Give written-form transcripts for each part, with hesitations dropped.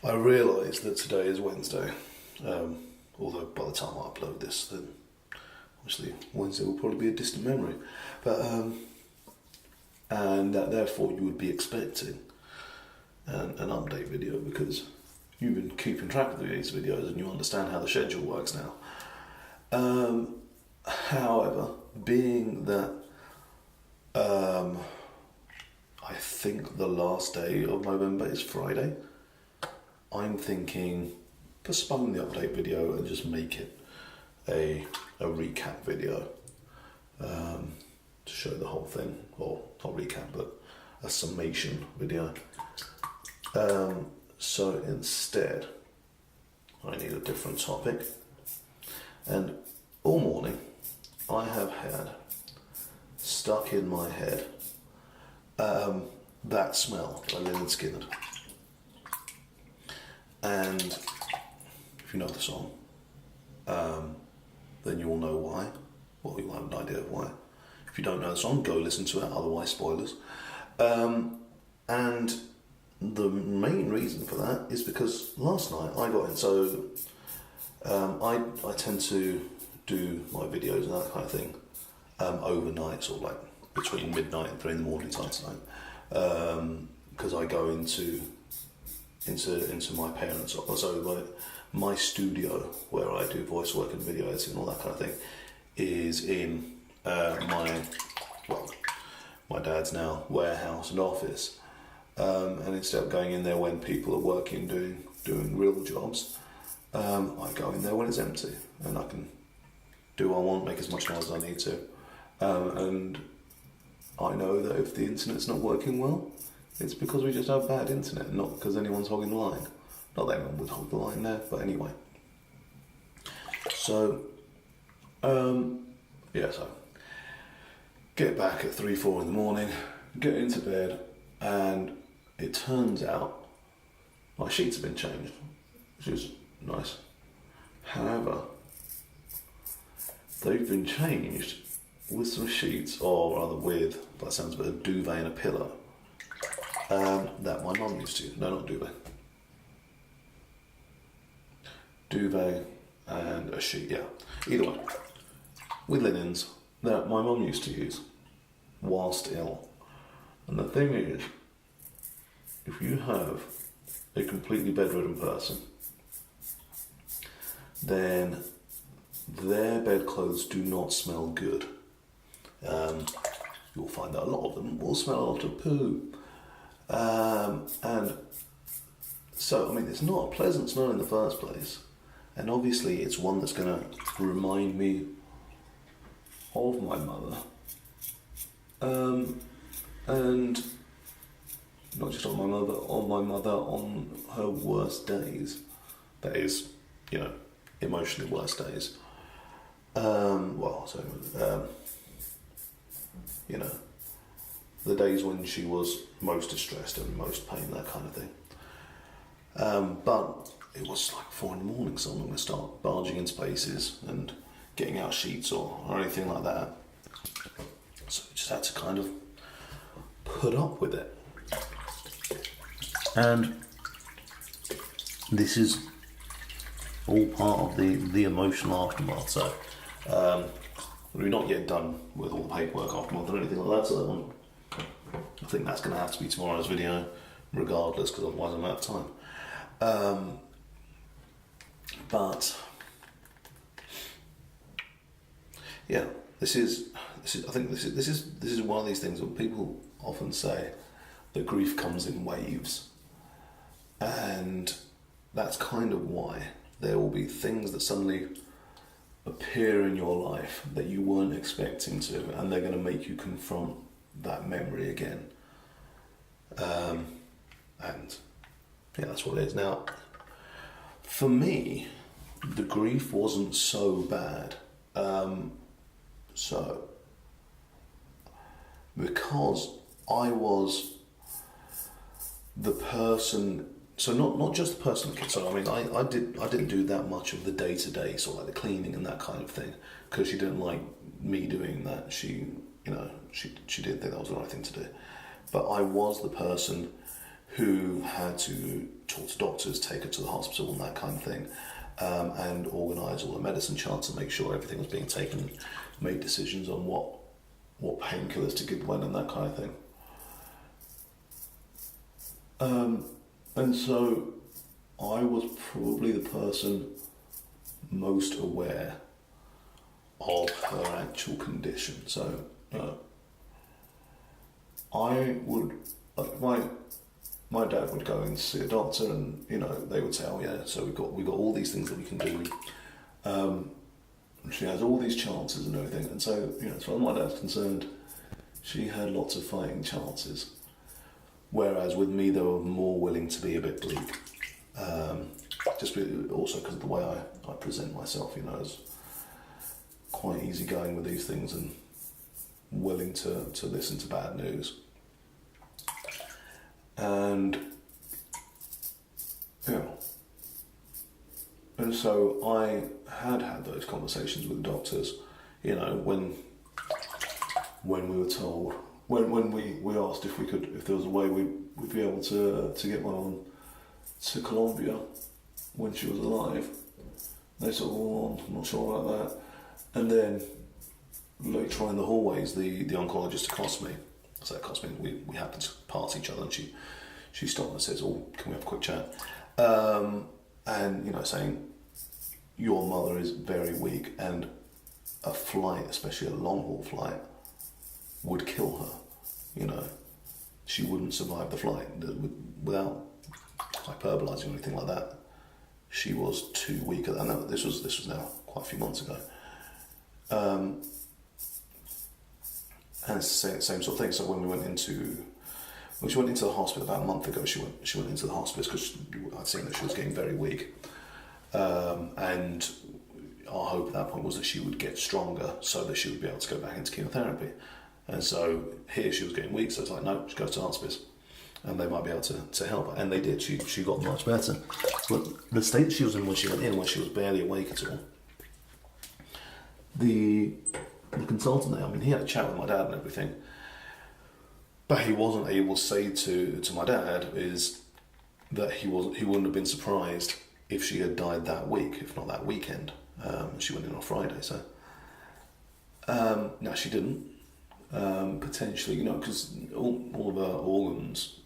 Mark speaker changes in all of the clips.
Speaker 1: I realise that today is Wednesday, although by the time I upload this, then obviously Wednesday will probably be a distant memory. But and that therefore you would be expecting an update video because you've been keeping track of these videos and you understand how the schedule works now. However, being that I think the last day of Movember is Friday, I'm thinking postpone the update video and just make it a recap video to show the whole thing, or not recap but a summation video. So instead I need a different topic, and all morning I have had stuck in my head that smell by Lynyrd Skynyrd. And if you know the song, then you will know why. Well, you'll have an idea of why. If you don't know the song, go listen to it, otherwise spoilers. And the main reason for that is because last night I got in, so I tend to do my videos and that kind of thing overnight, sort of like between midnight and 3 in the morning time tonight, because I go into my parents' office. So my studio where I do voice work and video editing and all that kind of thing is in my dad's now warehouse and office, and instead of going in there when people are working doing real jobs, I go in there when it's empty and I can do what I want, make as much noise as I need to, and I know that if the internet's not working well, it's because we just have bad internet, not because anyone's hogging the line. Not that anyone would hog the line there, but anyway. So, so get back at 3, 4 in the morning, get into bed, and it turns out my sheets have been changed, which is nice. However, they've been changed with some sheets, or rather with, that sounds a bit, a duvet and a pillow, that my mum used to use. No, not duvet. Duvet and a sheet, yeah. Either way. With linens that my mum used to use whilst ill. And the thing is, if you have a completely bedridden person, then their bedclothes do not smell good. You'll find that a lot of them will smell a lot of poo. And so, I mean, it's not a pleasant smell in the first place. And obviously it's one that's going to remind me of my mother. And not just on my mother, on her worst days. That is, emotionally worst days. The days when she was most distressed and most pain, that kind of thing. But it was like 4 in the morning, so I'm not going to start barging in spaces and getting out sheets or anything like that. So we just had to kind of put up with it. And this is all part of the emotional aftermath. So we're not yet done with all the paperwork aftermath or anything like that, so I think that's going to have to be tomorrow's video regardless, because otherwise I'm out of time. But yeah, this is one of these things that people often say that grief comes in waves, and that's kind of why there will be things that suddenly appear in your life that you weren't expecting to, and they're going to make you confront that memory again. And yeah, that's what it is. Now, for me, the grief wasn't so bad. Because I was the person, so not just the person. So I mean, I didn't do that much of the day-to-day, sort of like the cleaning and that kind of thing, because she didn't like me doing that. She didn't think that was the right thing to do. But I was the person who had to talk to doctors, take her to the hospital and that kind of thing, and organise all the medicine charts and make sure everything was being taken, made decisions on what painkillers to give when and that kind of thing. And so I was probably the person most aware of her actual condition. So I would, like, my dad would go and see a doctor, and they would say, oh yeah, so we've got all these things that we can do. She has all these chances and everything, and so as far as my dad's concerned, she had lots of fighting chances. Whereas with me, they were more willing to be a bit bleak. Also because of the way I present myself, as quite easygoing with these things and willing to listen to bad news. And and so I had those conversations with the doctors, when we were told, when we asked if there was a way we'd be able to get one on to Colombia when she was alive. They said, well, I'm not sure about that. And then later on in the hallways, the oncologist across me, we happened to pass each other, and she stopped and says, oh, can we have a quick chat? And saying, your mother is very weak, and a flight, especially a long haul flight, would kill her. She wouldn't survive the flight without hyperbolizing or anything like that. She was too weak. I know this was now quite a few months ago. And it's the same sort of thing. So when she went into the hospital about a month ago, she went into the hospice because I'd seen that she was getting very weak. And our hope at that point was that she would get stronger so that she would be able to go back into chemotherapy. And so here she was getting weak, so it's like, no, she goes to hospice and they might be able to help her. And they did. She got much better. But the state she was in when she went in, when she was barely awake at all, the consultant there, he had a chat with my dad and everything, but he wasn't able to say to my dad is that he wouldn't have been surprised if she had died that week, if not that weekend. She went in on Friday, so no, she didn't. Potentially, because all of her organs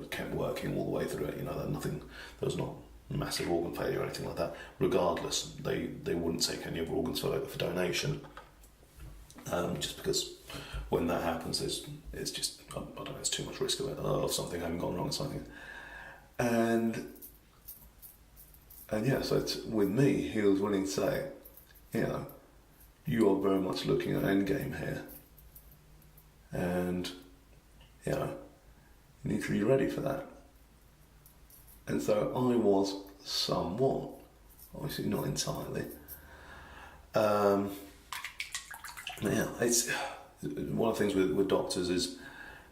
Speaker 1: kept working all the way through it. There was not massive organ failure or anything like that. Regardless, they wouldn't take any of her organs for donation, just because when that happens, it's just, I don't know, it's too much risk of something having gone wrong or something. And yeah, so with me, he was willing to say, you are very much looking at endgame here, and you need to be ready for that. And so I was somewhat, obviously not entirely. It's one of the things with doctors is,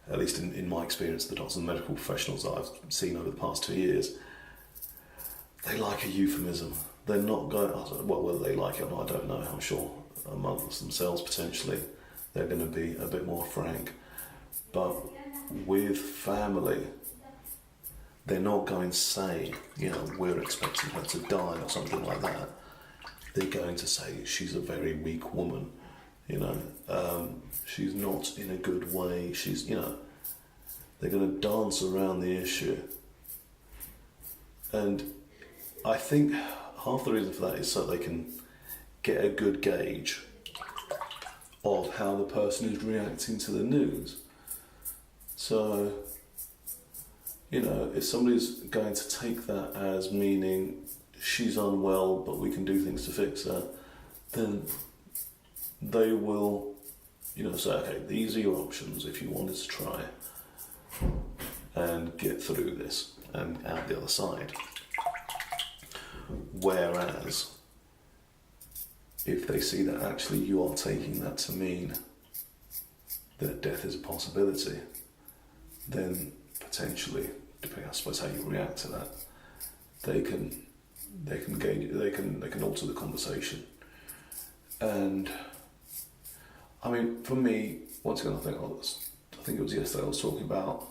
Speaker 1: at least in my experience, the doctors and medical professionals that I've seen over the past 2 years, they like a euphemism. They're not going, well, whether they like it or not, I don't know. I'm sure amongst themselves, potentially, they're going to be a bit more frank. But with family, they're not going to say, we're expecting her to die or something like that. They're going to say she's a very weak woman, she's not in a good way, she's, they're going to dance around the issue. And I think half the reason for that is so they can get a good gauge of how the person is reacting to the news. So, if somebody's going to take that as meaning she's unwell but we can do things to fix her, then they will, say, okay, these are your options if you wanted to try and get through this and out the other side. Whereas, if they see that actually you are taking that to mean that death is a possibility, then potentially, depending, I suppose, how you react to that, they can gauge, they can alter the conversation. And for me, once again, I think it was yesterday I was talking about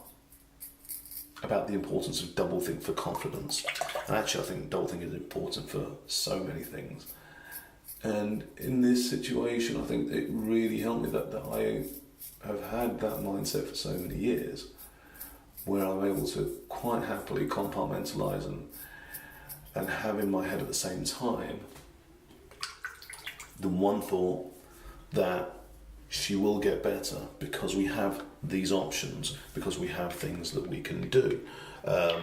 Speaker 1: about the importance of double think for confidence. And actually, I think double think is important for so many things. And in this situation, I think it really helped me that I have had that mindset for so many years, where I'm able to quite happily compartmentalise and have in my head at the same time the one thought that she will get better because we have these options, because we have things that we can do,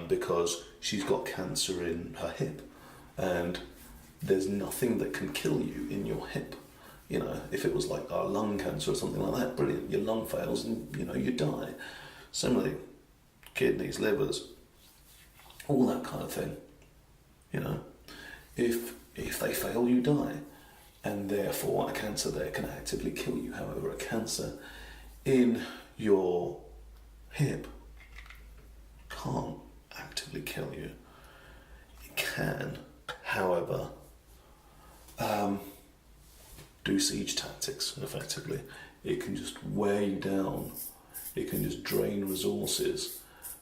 Speaker 1: because she's got cancer in her hip and there's nothing that can kill you in your hip. You know, if it was like lung cancer or something like that, brilliant, your lung fails and, you know, you die. Similarly, kidneys, livers, all that kind of thing. You know, if they fail, you die. And therefore, a cancer there can actively kill you. However, a cancer in your hip can't actively kill you. It can, however, do siege tactics effectively. It can just wear you down. It can just drain resources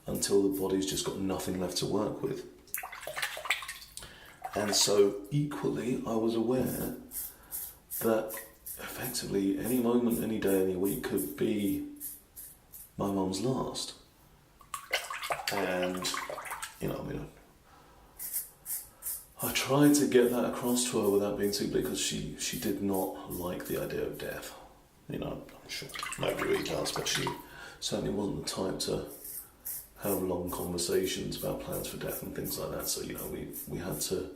Speaker 1: until the body's just got nothing left to work with. And so equally, I was aware that effectively any moment, any day, any week could be my mum's last. And, you know, I mean, I tried to get that across to her without being too big, because she did not like the idea of death. You know, I'm sure nobody really does, but she certainly wasn't the type to have long conversations about plans for death and things like that. So, you know, we had to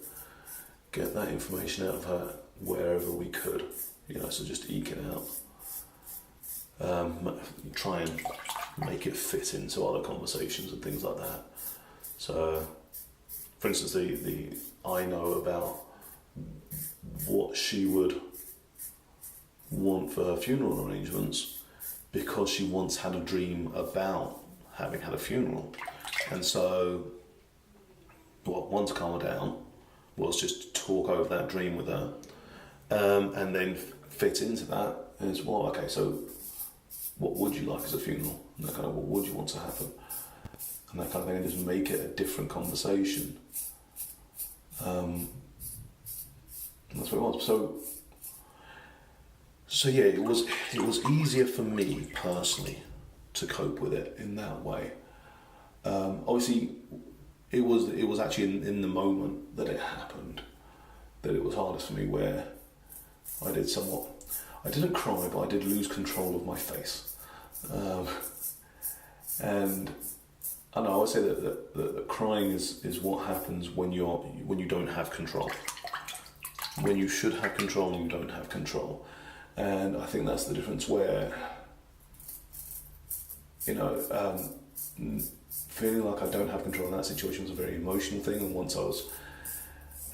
Speaker 1: get that information out of her wherever we could, you know, so just eke it out. Try and make it fit into other conversations and things like that. So, for instance, I know about what she would want for her funeral arrangements because she once had a dream about having had a funeral. And so one to calm her down was just to talk over that dream with her, and then fit into that as well. Okay, so what would you like as a funeral? And that kind of, what would you want to happen? And that kind of thing, and just make it a different conversation. And that's what it was. So yeah, it was easier for me personally to cope with it in that way. Obviously, it was actually in the moment that it happened that it was hardest for me, where I didn't cry, but I did lose control of my face. And I know I would say that crying is what happens when you don't have control. When you should have control and you don't have control. And I think that's the difference, where, you know, feeling like I don't have control in that situation was a very emotional thing, and once I was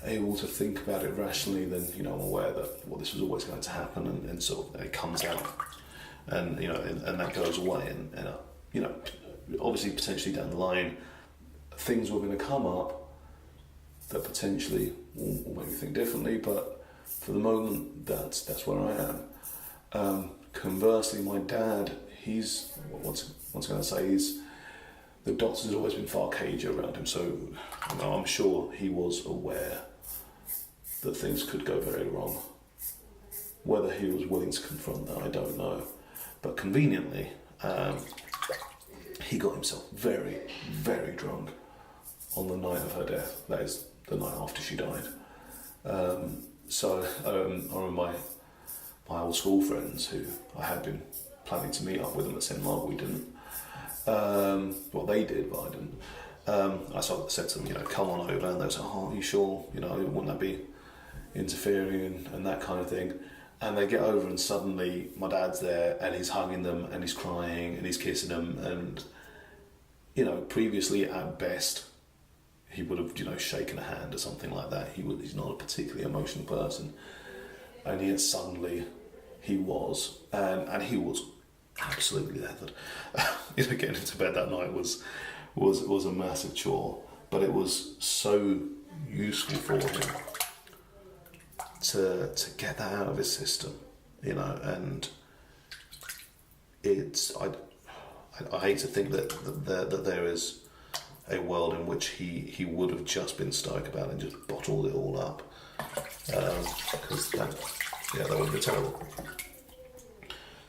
Speaker 1: able to think about it rationally, then, you know, I'm aware that, well, this was always going to happen, and sort of it comes out, and, you know, and that goes away, and you know, obviously potentially down the line, things were going to come up that potentially will make me think differently, but for the moment, that's where I am. Conversely, my dad, he's, what's going to say, the doctors have always been far cagier around him, so, you know, I'm sure he was aware that things could go very wrong. Whether he was willing to confront that, I don't know. But conveniently, he got himself very, very drunk on the night of her death. That is the night after she died. So I remember my old school friends, who I had been planning to meet up with them at St Mark, we didn't. Well, they did, but I didn't. I sort of said to them, you know, come on over, and they was like, oh, are you sure? You know, wouldn't that be interfering and that kind of thing? And they get over, and suddenly my dad's there, and he's hugging them, and he's crying, and he's kissing them, and, you know, previously at best he would have, you know, shaken a hand or something like that. He's not a particularly emotional person, and yet suddenly he was, and he was absolutely leathered. You know, getting into bed that night was a massive chore, but it was so useful for him to get that out of his system, you know. And it's I hate to think that there is a world in which he would have just been stoic about it and just bottled it all up, because that would be terrible.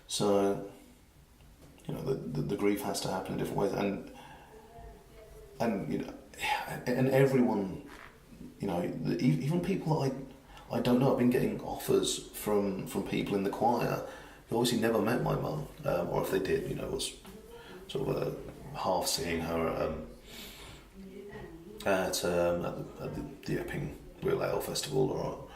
Speaker 1: So, you know, the grief has to happen in different ways, and you know, and everyone, you know, even people that I don't know. I've been getting offers from people in the choir who obviously never met my mum, or if they did, you know, was sort of half seeing her at the Epping Real Ale Festival,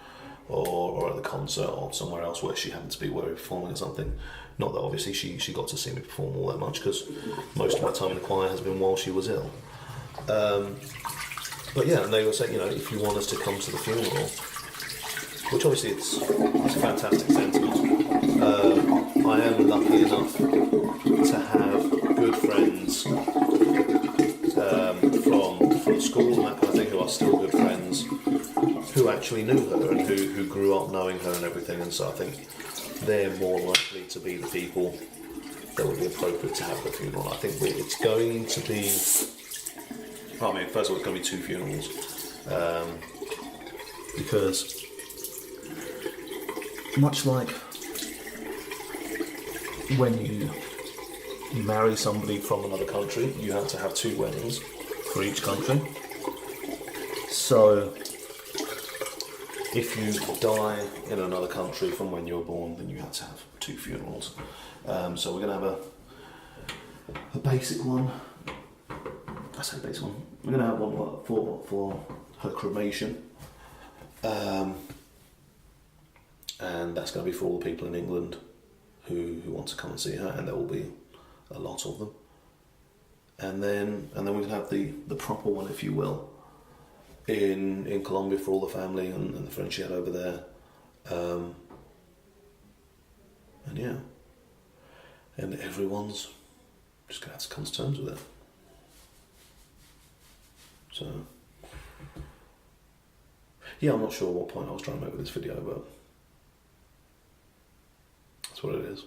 Speaker 1: or at the concert, or somewhere else where she happened to be, where we were performing or something. Not that obviously she got to see me perform all that much, because most of my time in the choir has been while she was ill. But yeah, and they were saying, you know, if you want us to come to the funeral, which obviously it's a fantastic sentiment. I am lucky enough to have good friends from school and that kind of thing, who are still good friends, who actually knew her and who grew up knowing her and everything, and so I think they're more likely to be the people that would be appropriate to have at the funeral. I think it's going to be, I mean, first of all, it's going to be 2 funerals, because much like when you marry somebody from another country, you have to have 2 weddings for each country. So if you die in another country from when you were born, then you have to have 2 funerals. So we're going to have a basic one. I say basic one. We're going to have one for her cremation. And that's going to be for all the people in England who want to come and see her, and there will be a lot of them. And then we can have the proper one, if you will, in Colombia for all the family and the friends she had over there. And yeah, and everyone's just going to have to come to terms with it. So yeah, I'm not sure what point I was trying to make with this video, but that's what it is.